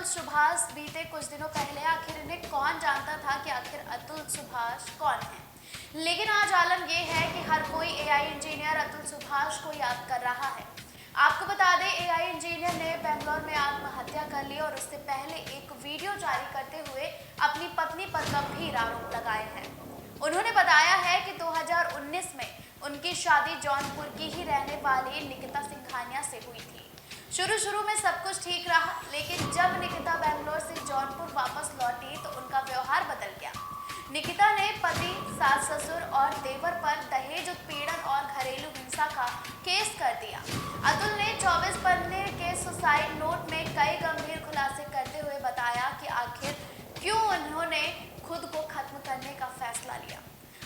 अतुल सुभाष बीते कुछ दिनों पहले आखिर इन्हें कौन जानता था कि आखिर अतुल सुभाष कौन है। लेकिन आज आलम यह है कि हर कोई एआई इंजीनियर अतुल सुभाष को याद कर रहा है। आपको बता दें, एआई इंजीनियर ने बेंगलोर में आत्महत्या कर ली और उससे पहले एक वीडियो जारी करते हुए अपनी पत्नी पर गंभीर आरोप लगाए हैं। उन्होंने बताया है कि 2019 में उनकी शादी जौनपुर की ही रहने वाली निकिता सिंघानिया से हुई थी। शुरू में सब कुछ ठीक रहा, लेकिन जब निकिता बेंगलोर से जौनपुर वापस लौटी तो उनका व्यवहार बदल गया। निकिता ने पति, सास ससुर और देवर पर दहेज उत्पीड़न और घरेलू हिंसा का केस कर दिया। अतुल ने 24 पन्ने के सुसाइड नोट में कई गंभीर खुलासे करते हुए बताया कि आखिर क्यों उन्होंने खुद को खत्म करने का फैसला लिया।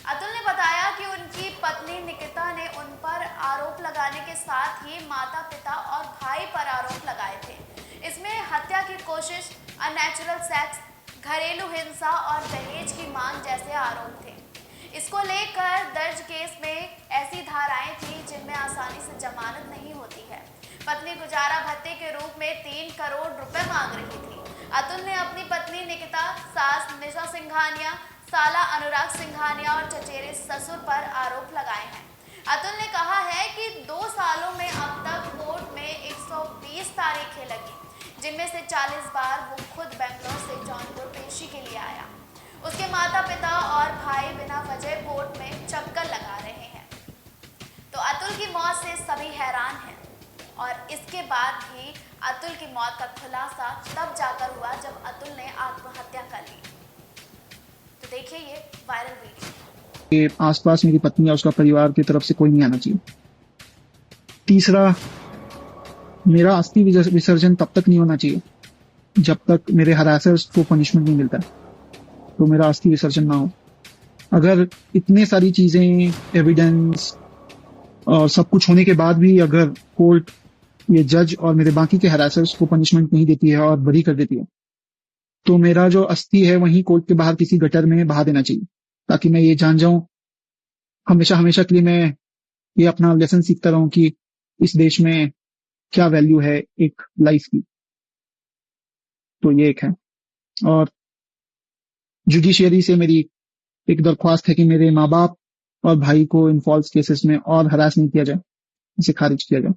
अतुल ने बताया कि उनकी पत्नी निकिता ने उन पर आरोप लगाने के साथ ही माता पिता और भाई पर आरोप लगाए थे। इसमें हत्या की कोशिश, अननेचुरल सेक्स, घरेलू हिंसा और दहेज की मांग जैसे आरोप थे। इसको लेकर दर्ज केस में ऐसी धाराएं थी जिनमें आसानी से जमानत नहीं होती है। पत्नी गुजारा भत्ते के रूप में 3 करोड़ रुपए मांग रही थी। अतुल ने अपनी पत्नी निकिता, सास निशा सिंघानिया, साला अनुराग सिंघानिया और चचेरे ससुर पर आरोप लगाए हैं। अतुल ने कहा है कि 2 सालों में अब तक कोर्ट में 120 तारीखें लगी, जिनमें से 40 बार वो खुद बेंगलोर से जौनपुर पेशी के लिए आया। उसके माता पिता और भाई बिना वजह कोर्ट में चक्कर लगा रहे हैं। तो अतुल की मौत से सभी हैरान हैं और इसके बाद भी अतुल की मौत का खुलासा तब जाकर हुआ जब अतुल ने आत्महत्या कर ली। तो देखिए ये वायरल वीडियो। के आसपास मेरी पत्नी या उसका परिवार की तरफ से कोई नहीं आना चाहिए। तीसरा, मेरा अस्थि विसर्जन तब तक नहीं होना चाहिए जब तक मेरे हरासर्स को पनिशमेंट नहीं मिलता, तो मेरा अस्थि विसर्जन ना हो। अगर इतने सारी चीजें, एविडेंस और सब कुछ होने के बाद भी अगर कोर्ट, ये जज और मेरे बाकी के हरासर्स को पनिशमेंट नहीं देती है और बरी कर देती है, तो मेरा जो अस्थि है वहीं कोर्ट के बाहर किसी गटर में बहा देना चाहिए, ताकि मैं ये जान जाऊं हमेशा हमेशा के लिए, मैं ये अपना लेसन सीखता रहूं कि इस देश में क्या वैल्यू है एक लाइफ की। तो ये एक है। और जुडिशियरी से मेरी एक दरख्वास्त है कि मेरे माँ बाप और भाई को इन फॉल्स केसेस में और हरास नहीं किया जाए, इसे खारिज किया जाए।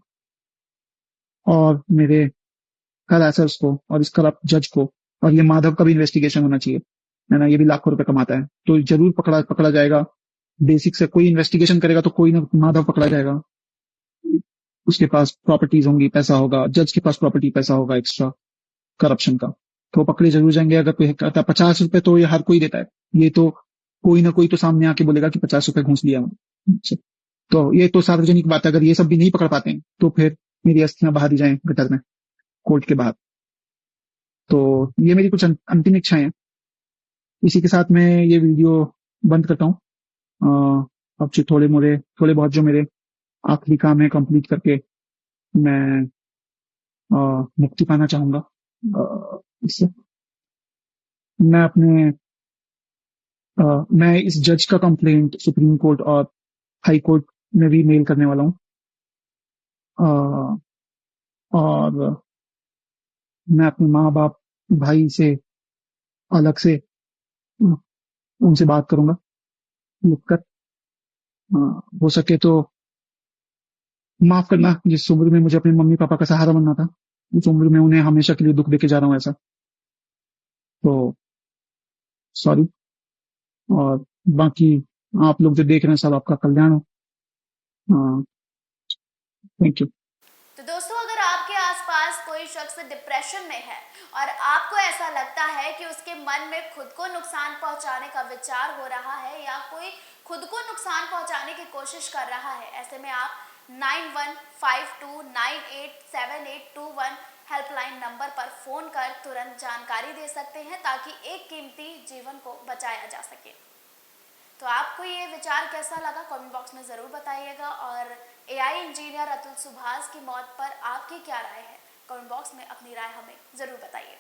और मेरे हरासर्स को और इस करप्ट जज को, और ये माधव का भी इन्वेस्टिगेशन होना चाहिए, है ना, ये भी लाखों रुपए कमाता है, तो जरूर पकड़ा जाएगा। बेसिक से कोई इन्वेस्टिगेशन करेगा तो कोई ना माधव पकड़ा जाएगा। उसके पास प्रॉपर्टीज होंगी, पैसा होगा, जज के पास प्रॉपर्टी पैसा होगा एक्स्ट्रा करप्शन का, तो पकड़े जरूर जाएंगे। अगर कोई कहता है 50 रुपए, तो ये हर कोई देता है, ये तो कोई ना कोई तो सामने आके बोलेगा कि 50 रुपए घूस लिया मैंने। तो ये तो सार्वजनिक बात है। अगर ये सब भी नहीं पकड़ पाते हैं तो फिर मेरी अस्थियां बहा दी जाए गटर में, कोर्ट के बाहर। तो ये मेरी कुछ अंतिम इच्छाएं हैं। इसी के साथ मैं ये वीडियो बंद करता हूँ। अब जो थोड़े बहुत जो मेरे आखिरी काम है कंप्लीट करके मैं मुक्ति पाना चाहूंगा। इससे मैं इस जज का कंप्लेंट सुप्रीम कोर्ट और हाई कोर्ट में भी मेल करने वाला हूँ। और मैं अपने माँ बाप, भाई से अलग से उनसे बात करूंगा लिखकर। हो सके तो माफ करना, जिस उम्र में मुझे अपने मम्मी पापा का सहारा बनना था, उस उम्र में उन्हें हमेशा के लिए दुख देके जा रहा हूँ ऐसा, तो सॉरी। और बाकी आप लोग जो देख रहे हैं, सब आपका कल्याण हो। Thank you. तो दोस्तों, अगर आपके आसपास कोई शख्स डिप्रेशन में है और आपको ऐसा लगता है कि उसके मन में खुद को नुकसान पहुंचाने का विचार हो रहा है या कोई खुद को नुकसान पहुंचाने की कोशिश कर रहा है, ऐसे में आप 9152987821 हेल्पलाइन नंबर पर फोन कर तुरंत जानकारी दे सकते हैं, ताकि एक कीमती जीवन को बचाया जा सके। तो आपको ये विचार कैसा लगा, कमेंट बॉक्स में ज़रूर बताइएगा। और एआई इंजीनियर अतुल सुभाष की मौत पर आपकी क्या राय है, कमेंट बॉक्स में अपनी राय हमें ज़रूर बताइएगा।